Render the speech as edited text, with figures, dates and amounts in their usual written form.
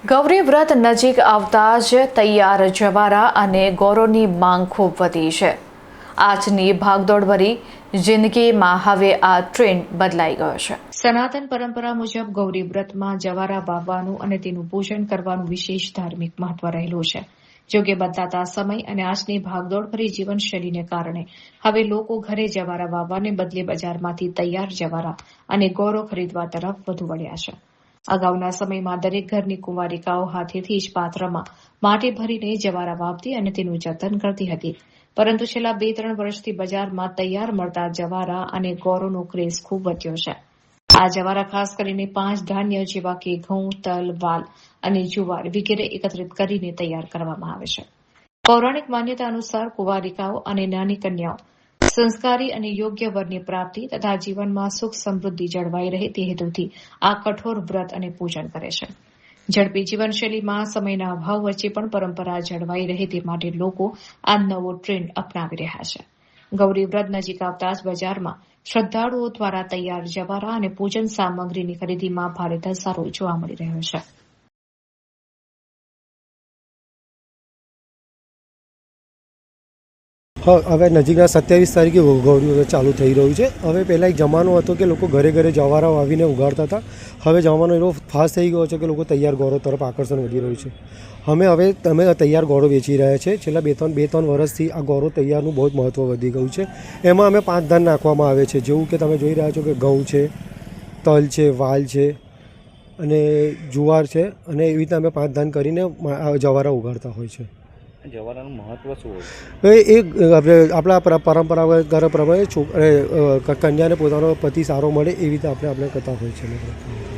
ગૌરી વ્રત નજીક આવતા જ તૈયાર જવારા અને ગોરોની માંગ ખૂબ વધી છે. આજની ભાગદોડભરી જિંદગીમાં હવે આ ટ્રેન્ડ બદલાઈ ગયો છે. સનાતન પરંપરા મુજબ ગૌરી વ્રતમાં જવારા વાવવાનું અને તેનું પૂજન કરવાનું વિશેષ ધાર્મિક મહત્વ રહેલું છે. જોકે બદલાતા સમય અને આજની ભાગદોડભરી જીવનશૈલીને કારણે હવે લોકો ઘરે જવારા વાવવાને બદલે બજારમાંથી તૈયાર જવારા અને ગોરો ખરીદવા તરફ વધુ વળ્યા છે. અગાઉના સમયમાં દરેક ઘરની કુંવારિકાઓ હાથેથી જ પાત્રમાં માટી ભરીને જવારા વાવતી અને તેનું જતન કરતી હતી. પરંતુ છેલ્લા 2-3 વર્ષથી બજારમાં તૈયાર મળતા જવારા અને ગોરોનો ક્રેઝ ખૂબ વધ્યો છે. આ જવારા ખાસ કરીને 5 ધાન્ય જેવા કે ઘઉં, તલ, વાલ અને જુવાર વગેરે એકત્રિત કરીને તૈયાર કરવામાં આવે છે. પૌરાણિક માન્યતા અનુસાર કુંવારિકાઓ અને નાની કન્યાઓ સંસ્કારી અને યોગ્ય વરની પ્રાપ્તિ તથા જીવનમાં સુખ સમૃદ્ધિ જળવાઈ રહે તે હેતુથી આ કઠોર વ્રત અને પૂજન કરે છે. ઝડપી જીવનશૈલીમાં સમયના અભાવ વચ્ચે પણ પરંપરા જળવાઈ રહે તે માટે લોકો આ નવો ટ્રેન્ડ અપનાવી રહ્યા છે. ગૌરી વ્રત નજીક આવતા જ બજારમાં શ્રદ્ધાળુઓ દ્વારા તૈયાર જવારા અને પૂજન સામગ્રીની ખરીદીમાં ભારે ધસારો જોવા મળી રહ્યો છે. હવે નજીકના 27 તારીખે ગૌરી વ્રત ચાલુ થઈ રહ્યું છે. હવે પહેલાં એક જમાનો હતો કે લોકો ઘરે ઘરે જવારા વાવીને ઉગાડતા હતા. હવે જમાનો એવો ફાસ્ટ થઈ ગયો છે કે લોકો તૈયાર ગોરો તરફ આકર્ષણ વધી રહ્યું છે. અમે તૈયાર ગોરો વેચી રહ્યા છે. છેલ્લા 2-3 વર્ષથી આ ગોરો તૈયારનું બહુ જ મહત્ત્વ વધી ગયું છે. એમાં અમે 5 ધાન નાખવામાં આવે છે, જેવું કે તમે જોઈ રહ્યા છો કે ઘઉં છે, તલ છે, વાલ છે અને જુવાર છે, અને એવી રીતે અમે 5 ધાન કરીને જવારા ઉગાડતા હોય છે. જવારાનું મહત્વ શું હોય? આપણા પરંપરાગત પ્રમાણે કન્યાને પોતાનો પતિ સારો મળે એવી રીતે આપણે કરતા હોય છે.